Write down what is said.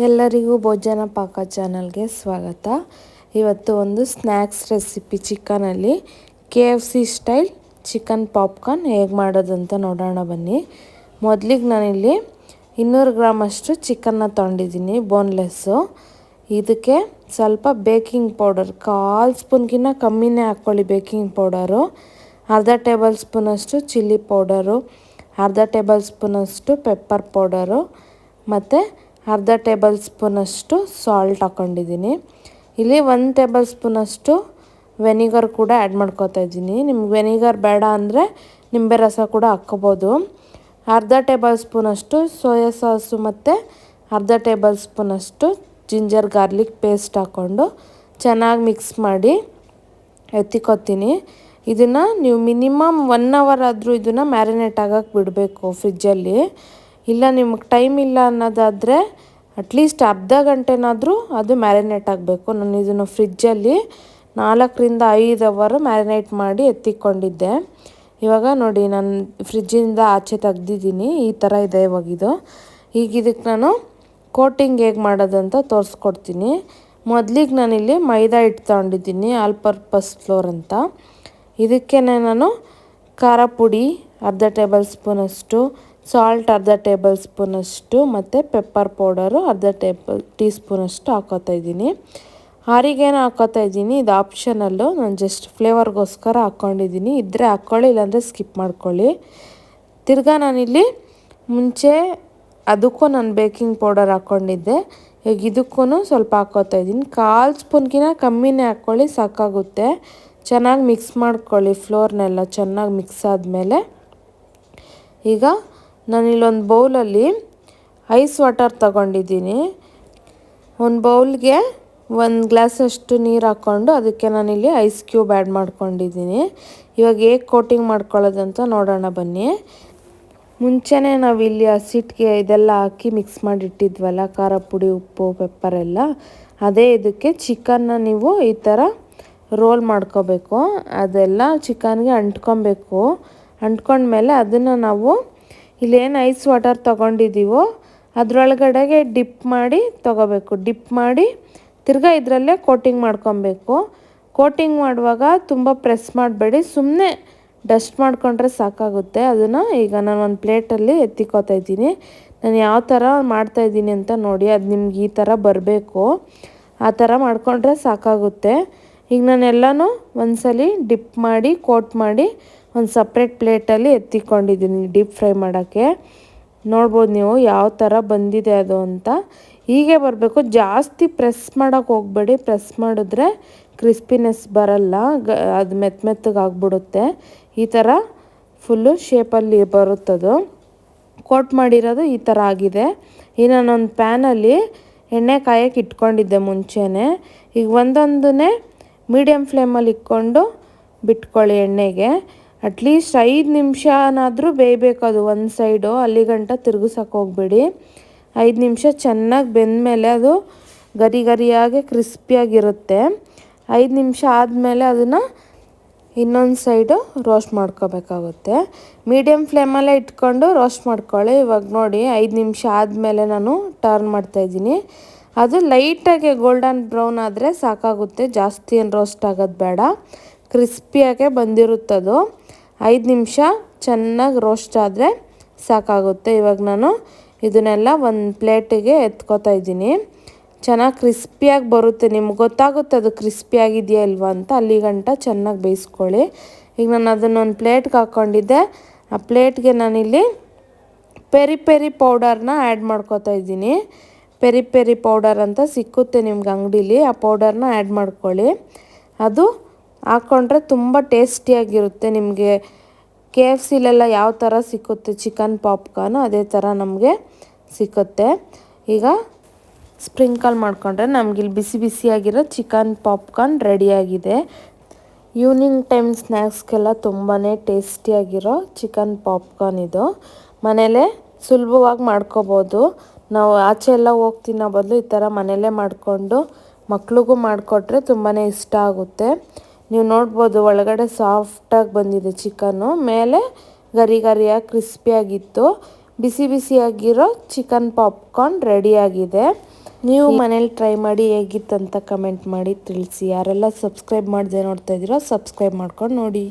ಎಲ್ಲರಿಗೂ ಭೋಜನ ಪಾಕ ಚಾನಲ್ಗೆ ಸ್ವಾಗತ. ಇವತ್ತು ಒಂದು ಸ್ನ್ಯಾಕ್ಸ್ ರೆಸಿಪಿ ಚಿಕನಲ್ಲಿ KFC ಸ್ಟೈಲ್ ಚಿಕನ್ ಪಾಪ್ಕಾರ್ನ್ ಹೇಗೆ ಮಾಡೋದಂತ ನೋಡೋಣ ಬನ್ನಿ. ಮೊದಲಿಗೆ ನಾನಿಲ್ಲಿ 200 ಗ್ರಾಮ್ ಅಷ್ಟು ಚಿಕನ್ನ ತೊಗೊಂಡಿದ್ದೀನಿ ಬೋನ್ಲೆಸ್ಸು. ಇದಕ್ಕೆ ಸ್ವಲ್ಪ ಬೇಕಿಂಗ್ ಪೌಡರ್ 1/4 ಸ್ಪೂನ್ಗಿಂತ ಕಮ್ಮಿನೇ ಹಾಕ್ಕೊಳ್ಳಿ. ಬೇಕಿಂಗ್ ಪೌಡರು ಅರ್ಧ ಟೇಬಲ್ ಸ್ಪೂನಷ್ಟು ಚಿಲ್ಲಿ ಪೌಡರು, ಅರ್ಧ ಟೇಬಲ್ ಸ್ಪೂನಷ್ಟು ಪೆಪ್ಪರ್ ಪೌಡರು ಮತ್ತು ಅರ್ಧ ಟೇಬಲ್ ಸ್ಪೂನಷ್ಟು ಸಾಲ್ಟ್ ಹಾಕ್ಕೊಂಡಿದ್ದೀನಿ. ಇಲ್ಲಿ 1 ಟೇಬಲ್ ಸ್ಪೂನಷ್ಟು ವೆನಿಗರ್ ಕೂಡ ಆ್ಯಡ್ ಮಾಡ್ಕೊತಾ ಇದ್ದೀನಿ. ನಿಮ್ಗೆ ವೆನಿಗರ್ ಬೇಡ ಅಂದರೆ ನಿಂಬೆ ರಸ ಕೂಡ ಹಾಕ್ಕೋಬೋದು. ಅರ್ಧ ಟೇಬಲ್ ಸ್ಪೂನಷ್ಟು ಸೋಯಾ ಸಾಸು ಮತ್ತು ಅರ್ಧ ಟೇಬಲ್ ಸ್ಪೂನಷ್ಟು ಜಿಂಜರ್ ಗಾರ್ಲಿಕ್ ಪೇಸ್ಟ್ ಹಾಕ್ಕೊಂಡು ಚೆನ್ನಾಗಿ ಮಿಕ್ಸ್ ಮಾಡಿ ಎತ್ತಿಕೊತೀನಿ. ಇದನ್ನು ನೀವು ಮಿನಿಮಮ್ 1 ಅವರ್ ಆದರೂ ಇದನ್ನು ಮ್ಯಾರಿನೇಟ್ ಆಗೋಕ್ಕೆ ಬಿಡಬೇಕು ಫ್ರಿಜ್ಜಲ್ಲಿ. ಇಲ್ಲ ನಿಮಗೆ ಟೈಮ್ ಇಲ್ಲ ಅನ್ನೋದಾದರೆ ಅಟ್ಲೀಸ್ಟ್ ಅರ್ಧ ಗಂಟೆನಾದರೂ ಅದು ಮ್ಯಾರಿನೇಟ್ ಆಗಬೇಕು. ನಾನು ಇದನ್ನು ಫ್ರಿಜ್ಜಲ್ಲಿ 4 ರಿಂದ 5 ಅವರು ಮ್ಯಾರಿನೇಟ್ ಮಾಡಿ ಎತ್ತಿಕೊಂಡಿದ್ದೆ. ಇವಾಗ ನೋಡಿ ನಾನು ಫ್ರಿಜ್ಜಿಂದ ಆಚೆ ತೆಗ್ದಿದ್ದೀನಿ. ಈ ಥರ ಇದೆ ಇವಾಗಿದು. ಈಗ ಇದಕ್ಕೆ ನಾನು ಕೋಟಿಂಗ್ ಹೇಗೆ ಮಾಡೋದಂತ ತೋರಿಸ್ಕೊಡ್ತೀನಿ. ಮೊದಲಿಗೆ ನಾನಿಲ್ಲಿ ಮೈದಾ ಹಿಟ್ಟು ತೊಗೊಂಡಿದ್ದೀನಿ, ಆಲ್ ಪರ್ಪಸ್ ಫ್ಲೋರ್ ಅಂತ. ಇದಕ್ಕೆ ನಾನು ಖಾರ ಪುಡಿ ಅರ್ಧ ಟೇಬಲ್ ಸ್ಪೂನಷ್ಟು, ಸಾಲ್ಟ್ ಅರ್ಧ ಟೇಬಲ್ ಸ್ಪೂನಷ್ಟು ಮತ್ತು ಪೆಪ್ಪರ್ ಪೌಡರು ಅರ್ಧ ಟೀ ಸ್ಪೂನಷ್ಟು ಹಾಕ್ಕೋತಾ ಇದ್ದೀನಿ. ಆರಿಗೇನು ಹಾಕ್ಕೋತಾ ಇದ್ದೀನಿ, ಇದು ಆಪ್ಷನಲ್ಲು. ನಾನು ಜಸ್ಟ್ ಫ್ಲೇವರ್ಗೋಸ್ಕರ ಹಾಕ್ಕೊಂಡಿದ್ದೀನಿ. ಇದ್ದರೆ ಹಾಕ್ಕೊಳ್ಳಿ, ಇಲ್ಲಾಂದರೆ ಸ್ಕಿಪ್ ಮಾಡ್ಕೊಳ್ಳಿ. ತಿರ್ಗಾ ನಾನಿಲ್ಲಿ ಮುಂಚೆ ಅದಕ್ಕೂ ನಾನು ಬೇಕಿಂಗ್ ಪೌಡರ್ ಹಾಕ್ಕೊಂಡಿದ್ದೆ. ಈಗ ಇದಕ್ಕೂ ಸ್ವಲ್ಪ ಹಾಕ್ಕೋತಾ ಇದ್ದೀನಿ. 1/4 ಸ್ಪೂನ್ಗಿಂತ ಕಮ್ಮಿನೇ ಹಾಕ್ಕೊಳ್ಳಿ, ಸಾಕಾಗುತ್ತೆ. ಚೆನ್ನಾಗಿ ಮಿಕ್ಸ್ ಮಾಡ್ಕೊಳ್ಳಿ. ಫ್ಲೋರ್ನೆಲ್ಲ ಚೆನ್ನಾಗಿ ಮಿಕ್ಸ್ ಆದಮೇಲೆ ಈಗ ನಾನಿಲ್ಲೊಂದು ಬೌಲಲ್ಲಿ ಐಸ್ ವಾಟರ್ ತಗೊಂಡಿದ್ದೀನಿ. ಒಂದು ಬೌಲ್ಗೆ 1 ಗ್ಲಾಸಷ್ಟು ನೀರು ಹಾಕ್ಕೊಂಡು ಅದಕ್ಕೆ ನಾನಿಲ್ಲಿ ಐಸ್ ಕ್ಯೂಬ್ ಆ್ಯಡ್ ಮಾಡ್ಕೊಂಡಿದ್ದೀನಿ. ಇವಾಗ ಹೇಗೆ ಕೋಟಿಂಗ್ ಮಾಡ್ಕೊಳ್ಳೋದಂತ ನೋಡೋಣ ಬನ್ನಿ. ಮುಂಚೆನೇ ನಾವಿಲ್ಲಿ ಹಸಿಟ್ಟಿಗೆ ಇದೆಲ್ಲ ಹಾಕಿ ಮಿಕ್ಸ್ ಮಾಡಿಟ್ಟಿದ್ವಲ್ಲ, ಖಾರ ಪುಡಿ, ಉಪ್ಪು, ಪೆಪ್ಪರ್ ಎಲ್ಲ, ಅದೇ ಇದಕ್ಕೆ ಚಿಕನ್ನ ನೀವು ಈ ಥರ ರೋಲ್ ಮಾಡ್ಕೋಬೇಕು. ಅದೆಲ್ಲ ಚಿಕನ್ಗೆ ಅಂಟ್ಕೊಬೇಕು. ಅಂಟ್ಕೊಂಡ್ಮೇಲೆ ಅದನ್ನು ನಾವು ಇಲ್ಲೇನು ಐಸ್ ವಾಟರ್ ತೊಗೊಂಡಿದ್ದೀವೋ ಅದರೊಳಗಡೆಗೆ ಡಿಪ್ ಮಾಡಿ ತೊಗೋಬೇಕು. ಡಿಪ್ ಮಾಡಿ ತಿರ್ಗಾ ಇದರಲ್ಲೇ ಕೋಟಿಂಗ್ ಮಾಡ್ಕೊಬೇಕು. ಕೋಟಿಂಗ್ ಮಾಡುವಾಗ ತುಂಬ ಪ್ರೆಸ್ ಮಾಡಬೇಡಿ, ಸುಮ್ಮನೆ ಡಸ್ಟ್ ಮಾಡಿಕೊಂಡ್ರೆ ಸಾಕಾಗುತ್ತೆ. ಅದನ್ನು ಈಗ ನಾನು ಒಂದು ಪ್ಲೇಟಲ್ಲಿ ಎತ್ತಿಕೋತಾ ಇದ್ದೀನಿ. ನಾನು ಯಾವ ಥರ ಮಾಡ್ತಾಯಿದ್ದೀನಿ ಅಂತ ನೋಡಿ. ಅದು ನಿಮ್ಗೆ ಈ ಥರ ಬರಬೇಕು. ಆ ಥರ ಮಾಡಿಕೊಂಡ್ರೆ ಸಾಕಾಗುತ್ತೆ. ಈಗ ನಾನೆಲ್ಲನೂ ಒಂದ್ಸಲಿ ಡಿಪ್ ಮಾಡಿ ಕೋಟ್ ಮಾಡಿ ಒಂದು ಸಪ್ರೇಟ್ ಪ್ಲೇಟಲ್ಲಿ ಎತ್ತಿಕೊಂಡಿದ್ದೀನಿ ಡೀಪ್ ಫ್ರೈ ಮಾಡೋಕ್ಕೆ. ನೋಡ್ಬೋದು ನೀವು ಯಾವ ಥರ ಬಂದಿದೆ ಅದು ಅಂತ. ಹೀಗೆ ಬರಬೇಕು. ಜಾಸ್ತಿ ಪ್ರೆಸ್ ಮಾಡೋಕ್ಕೆ ಹೋಗಬೇಡಿ. ಪ್ರೆಸ್ ಮಾಡಿದ್ರೆ ಕ್ರಿಸ್ಪಿನೆಸ್ ಬರಲ್ಲ, ಅದು ಮೆತ್ತಗಾಗ್ಬಿಡುತ್ತೆ. ಈ ಥರ ಫುಲ್ಲು ಶೇಪಲ್ಲಿ ಬರುತ್ತದು. ಕೋಟ್ ಮಾಡಿರೋದು ಈ ಥರ ಆಗಿದೆ. ಈಗ ನಾನೊಂದು ಪ್ಯಾನಲ್ಲಿ ಎಣ್ಣೆ ಕಾಯಕ್ಕೆ ಇಟ್ಕೊಂಡಿದ್ದೆ ಮುಂಚೆನೇ. ಈಗ ಒಂದೊಂದನ್ನೇ ಮೀಡಿಯಮ್ ಫ್ಲೇಮಲ್ಲಿ ಇಟ್ಕೊಂಡು ಬಿಟ್ಕೊಳ್ಳಿ ಎಣ್ಣೆಗೆ. ಅಟ್ಲೀಸ್ಟ್ 5 ನಿಮಿಷನಾದರೂ ಬೇಯಬೇಕು ಅದು ಒಂದು ಸೈಡು. ಅಲ್ಲಿಗಂಟ ತಿರುಗಿಸೋಕೆ ಹೋಗಬೇಡಿ. 5 ನಿಮಿಷ ಚೆನ್ನಾಗಿ ಬೆಂದಮೇಲೆ ಅದು ಗರಿ ಗರಿಯಾಗಿ ಕ್ರಿಸ್ಪಿಯಾಗಿರುತ್ತೆ. 5 ನಿಮಿಷ ಆದಮೇಲೆ ಅದನ್ನು ಇನ್ನೊಂದು ಸೈಡು ರೋಸ್ಟ್ ಮಾಡ್ಕೋಬೇಕಾಗುತ್ತೆ. ಮೀಡಿಯಮ್ ಫ್ಲೇಮಲ್ಲೇ ಇಟ್ಕೊಂಡು ರೋಸ್ಟ್ ಮಾಡ್ಕೊಳ್ಳಿ. ಇವಾಗ ನೋಡಿ 5 ನಿಮಿಷ ಆದಮೇಲೆ ನಾನು ಟರ್ನ್ ಮಾಡ್ತಾಯಿದ್ದೀನಿ. ಅದು ಲೈಟಾಗಿ ಗೋಲ್ಡನ್ ಬ್ರೌನ್ ಆದರೆ ಸಾಕಾಗುತ್ತೆ. ಜಾಸ್ತಿ ಏನು ರೋಸ್ಟ್ ಆಗೋದು ಬೇಡ. ಕ್ರಿಸ್ಪಿಯಾಗೆ ಬಂದಿರುತ್ತದು. 5 ನಿಮಿಷ ಚೆನ್ನಾಗಿ ರೋಸ್ಟ್ ಆದರೆ ಸಾಕಾಗುತ್ತೆ. ಇವಾಗ ನಾನು ಇದನ್ನೆಲ್ಲ ಒಂದು ಪ್ಲೇಟಿಗೆ ಎತ್ಕೋತಾ ಇದ್ದೀನಿ. ಚೆನ್ನಾಗಿ ಕ್ರಿಸ್ಪಿಯಾಗಿ ಬರುತ್ತೆ. ನಿಮ್ಗೆ ಗೊತ್ತಾಗುತ್ತೆ ಅದು ಕ್ರಿಸ್ಪಿಯಾಗಿದೆಯಾ ಇಲ್ವಾ ಅಂತ. ಅಲ್ಲಿಗಂಟ ಚೆನ್ನಾಗಿ ಬೇಯಿಸ್ಕೊಳ್ಳಿ. ಈಗ ನಾನು ಅದನ್ನೊಂದು ಪ್ಲೇಟ್ಗೆ ಹಾಕ್ಕೊಂಡಿದ್ದೆ. ಆ ಪ್ಲೇಟ್ಗೆ ನಾನಿಲ್ಲಿ ಪೆರಿ ಪೆರಿ ಪೌಡರ್ನ ಆ್ಯಡ್ ಮಾಡ್ಕೋತಾ ಇದ್ದೀನಿ. ಪೆರಿ ಪೆರಿ ಪೌಡರ್ ಅಂತ ಸಿಕ್ಕುತ್ತೆ ನಿಮ್ಗೆ ಅಂಗಡೀಲಿ. ಆ ಪೌಡರ್ನ ಆ್ಯಡ್ ಮಾಡ್ಕೊಳ್ಳಿ. ಅದು ಹಾಕ್ಕೊಂಡ್ರೆ ತುಂಬ ಟೇಸ್ಟಿಯಾಗಿರುತ್ತೆ. ನಿಮಗೆ KFCಲೆಲ್ಲ ಯಾವ ಥರ ಸಿಕ್ಕುತ್ತೆ ಚಿಕನ್ ಪಾಪ್ಕಾರ್ನು, ಅದೇ ಥರ ನಮಗೆ ಸಿಕ್ಕುತ್ತೆ. ಈಗ ಸ್ಪ್ರಿಂಕಲ್ ಮಾಡಿಕೊಂಡ್ರೆ ನಮಗಿಲ್ಲಿ ಬಿಸಿ ಬಿಸಿಯಾಗಿರೋ ಚಿಕನ್ ಪಾಪ್ಕಾರ್ನ್ ರೆಡಿಯಾಗಿದೆ. ಈವ್ನಿಂಗ್ ಟೈಮ್ ಸ್ನ್ಯಾಕ್ಸ್ಗೆಲ್ಲ ತುಂಬಾ ಟೇಸ್ಟಿಯಾಗಿರೋ ಚಿಕನ್ ಪಾಪ್ಕಾರ್ನ್ ಇದು. ಮನೇಲೇ ಸುಲಭವಾಗಿ ಮಾಡ್ಕೋಬೋದು. ನಾವು ಆಚೆ ಎಲ್ಲ ಹೋಗಿ ತಿನ್ನೋ ಬದಲು ಈ ಥರ ಮನೇಲೇ ಮಾಡಿಕೊಂಡು ಮಕ್ಳಿಗೂ ಮಾಡಿಕೊಟ್ರೆ ತುಂಬಾ ಇಷ್ಟ ಆಗುತ್ತೆ. ನೀವು ನೋಡ್ಬೋದು ಒಳಗಡೆ ಸಾಫ್ಟಾಗಿ ಬಂದಿದೆ ಚಿಕನ್ನು, ಮೇಲೆ ಗರಿ ಗರಿಯಾಗಿ ಕ್ರಿಸ್ಪಿಯಾಗಿತ್ತು. ಬಿಸಿ ಬಿಸಿಯಾಗಿರೋ ಚಿಕನ್ ಪಾಪ್ಕಾರ್ನ್ ರೆಡಿಯಾಗಿದೆ. ನೀವು ಮನೇಲಿ ಟ್ರೈ ಮಾಡಿ ಹೇಗಿತ್ತಂತ ಕಮೆಂಟ್ ಮಾಡಿ ತಿಳಿಸಿ. ಯಾರೆಲ್ಲ ಸಬ್ಸ್ಕ್ರೈಬ್ ಮಾಡದೆ ನೋಡ್ತಾ ಇದ್ದೀರೋ ಸಬ್ಸ್ಕ್ರೈಬ್ ಮಾಡ್ಕೊಂಡು ನೋಡಿ.